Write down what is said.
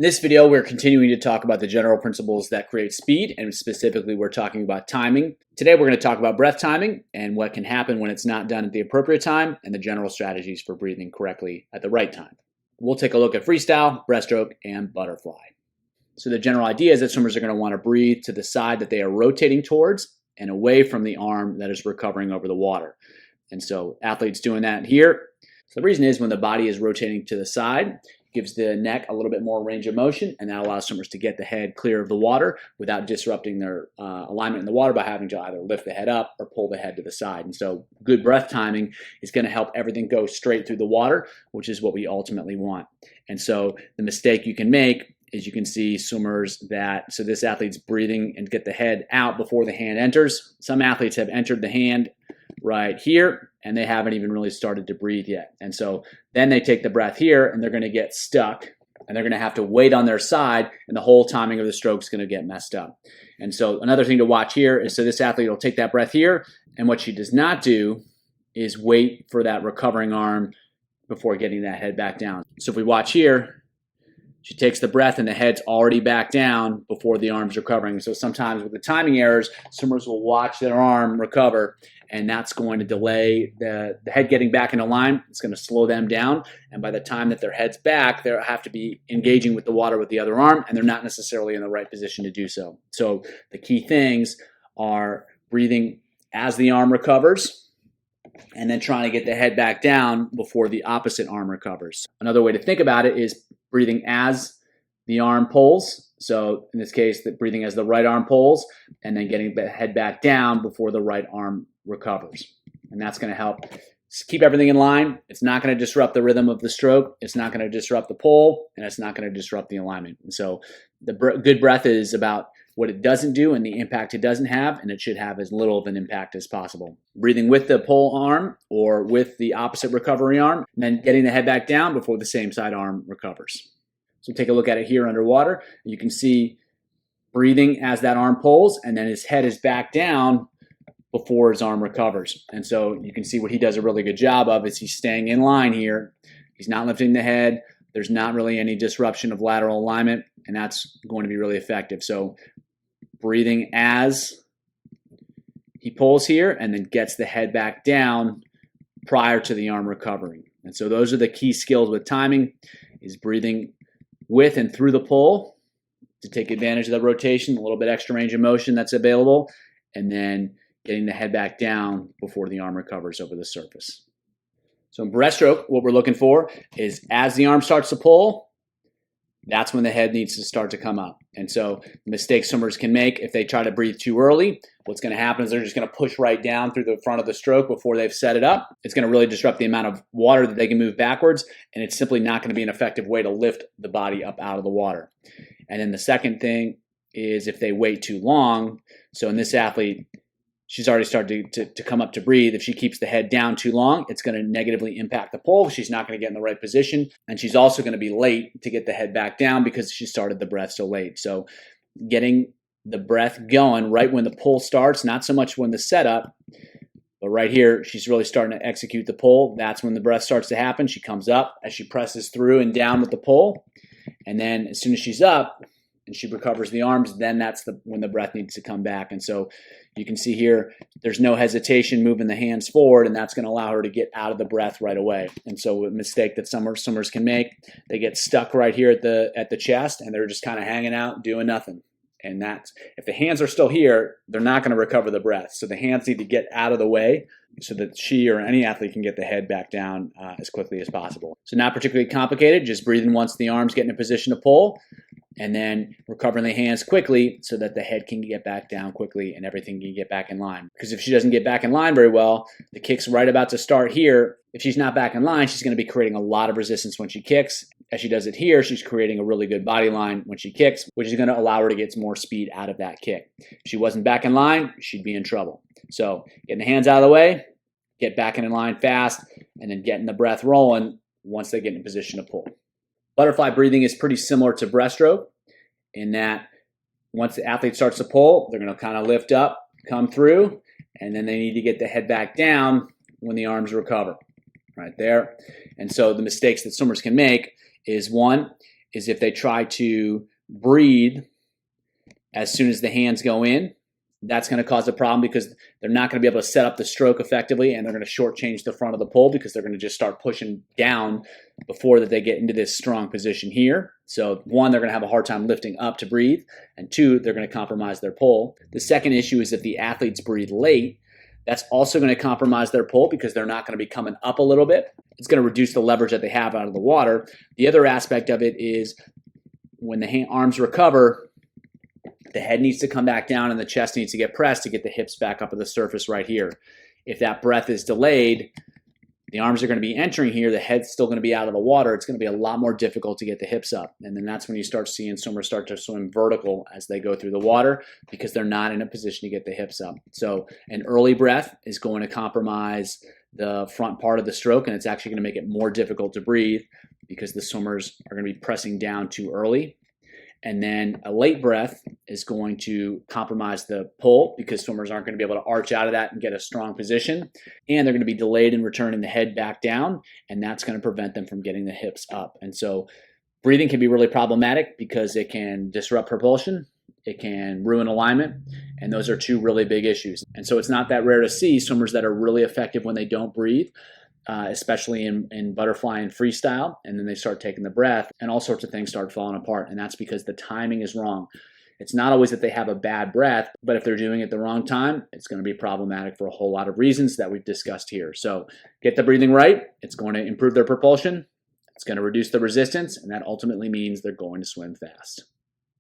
In this video, we're continuing to talk about the general principles that create speed, and specifically we're talking about timing. Today we're going to talk about breath timing and what can happen when it's not done at the appropriate time, and the general strategies for breathing correctly at the right time. We'll take a look at freestyle, breaststroke, and butterfly. So the general idea is that swimmers are going to want to breathe to the side that they are rotating towards and away from the arm that is recovering over the water. And so athletes doing that here. So the reason is when the body is rotating to the side, gives the neck a little bit more range of motion, and that allows swimmers to get the head clear of the water without disrupting their alignment in the water by having to either lift the head up or pull the head to the side. And so good breath timing is going to help everything go straight through the water, which is what we ultimately want. And so the mistake you can make is you can see swimmers so this athlete's breathing and get the head out before the hand enters. Some athletes have entered the hand right here, and they haven't even really started to breathe yet. And so then they take the breath here, and they're going to get stuck, and they're going to have to wait on their side, and the whole timing of the stroke is going to get messed up. And so another thing to watch here is, so this athlete will take that breath here, and what she does not do is wait for that recovering arm before getting that head back down. So if we watch here, she takes the breath and the head's already back down before the arm's recovering. So sometimes with the timing errors, swimmers will watch their arm recover, and that's going to delay the head getting back into line. It's going to slow them down. And by the time that their head's back, they'll have to be engaging with the water with the other arm, and they're not necessarily in the right position to do so. So the key things are breathing as the arm recovers, and then trying to get the head back down before the opposite arm recovers. Another way to think about it is breathing as the arm pulls. So in this case, breathing as the right arm pulls, and then getting the head back down before the right arm recovers. And that's going to help keep everything in line. It's not going to disrupt the rhythm of the stroke. It's not going to disrupt the pull, and it's not going to disrupt the alignment. And so the good breath is about what it doesn't do and the impact it doesn't have, and it should have as little of an impact as possible. Breathing with the pull arm or with the opposite recovery arm, and then getting the head back down before the same side arm recovers. So take a look at it here underwater. You can see breathing as that arm pulls, and then his head is back down before his arm recovers. And so you can see what he does a really good job of is he's staying in line here. He's not lifting the head. There's not really any disruption of lateral alignment, and that's going to be really effective. So breathing as he pulls here and then gets the head back down prior to the arm recovering. And so those are the key skills with timing, is breathing with and through the pull to take advantage of the rotation, a little bit extra range of motion that's available, and then getting the head back down before the arm recovers over the surface. So in breaststroke, what we're looking for is as the arm starts to pull, that's when the head needs to start to come up. And so mistakes swimmers can make if they try to breathe too early, what's going to happen is they're just going to push right down through the front of the stroke before they've set it up. It's going to really disrupt the amount of water that they can move backwards, and it's simply not going to be an effective way to lift the body up out of the water. And then the second thing is if they wait too long. So in this athlete, she's already started to come up to breathe. If she keeps the head down too long, it's going to negatively impact the pull. She's not going to get in the right position, and she's also going to be late to get the head back down because she started the breath so late. So getting the breath going right when the pull starts, not so much when the setup, but right here, she's really starting to execute the pull. That's when the breath starts to happen. She comes up as she presses through and down with the pull, and then as soon as she's up and she recovers the arms, then that's when the breath needs to come back. And so you can see here, there's no hesitation moving the hands forward, and that's going to allow her to get out of the breath right away. And so a mistake that some swimmers can make, they get stuck right here at the chest, and they're just kind of hanging out, doing nothing. And that's, if the hands are still here, they're not going to recover the breath. So the hands need to get out of the way so that she or any athlete can get the head back down as quickly as possible. So not particularly complicated, just breathing once the arms get in a position to pull, and then recovering the hands quickly so that the head can get back down quickly and everything can get back in line. Because if she doesn't get back in line very well, the kick's right about to start here. If she's not back in line, she's going to be creating a lot of resistance when she kicks. As she does it here, she's creating a really good body line when she kicks, which is going to allow her to get more speed out of that kick. If she wasn't back in line, she'd be in trouble. So getting the hands out of the way, get back in line fast, and then getting the breath rolling once they get in a position to pull. Butterfly breathing is pretty similar to breaststroke in that once the athlete starts to pull, they're going to kind of lift up, come through, and then they need to get the head back down when the arms recover right there. And so the mistakes that swimmers can make is one, is if they try to breathe as soon as the hands go in, that's going to cause a problem because they're not going to be able to set up the stroke effectively, and they're going to shortchange the front of the pull because they're going to just start pushing down before that they get into this strong position here. So one, they're going to have a hard time lifting up to breathe, and two, they're going to compromise their pull. The second issue is if the athletes breathe late, that's also going to compromise their pull because they're not going to be coming up a little bit. It's going to reduce the leverage that they have out of the water. The other aspect of it is when the arms recover, the head needs to come back down and the chest needs to get pressed to get the hips back up to the surface right here. If that breath is delayed, the arms are going to be entering here, the head's still going to be out of the water. It's going to be a lot more difficult to get the hips up. And then that's when you start seeing swimmers start to swim vertical as they go through the water because they're not in a position to get the hips up. So an early breath is going to compromise the front part of the stroke, and it's actually going to make it more difficult to breathe because the swimmers are going to be pressing down too early. And then a late breath is going to compromise the pull because swimmers aren't going to be able to arch out of that and get a strong position. And they're going to be delayed in returning the head back down, and that's going to prevent them from getting the hips up. And so breathing can be really problematic because it can disrupt propulsion, it can ruin alignment, and those are two really big issues. And so it's not that rare to see swimmers that are really effective when they don't breathe, especially in butterfly and freestyle, and then they start taking the breath and all sorts of things start falling apart, and that's because the timing is wrong. It's not always that they have a bad breath, but if they're doing it the wrong time, it's going to be problematic for a whole lot of reasons that we've discussed here. So get the breathing right. It's going to improve their propulsion. It's going to reduce the resistance, and that ultimately means they're going to swim fast.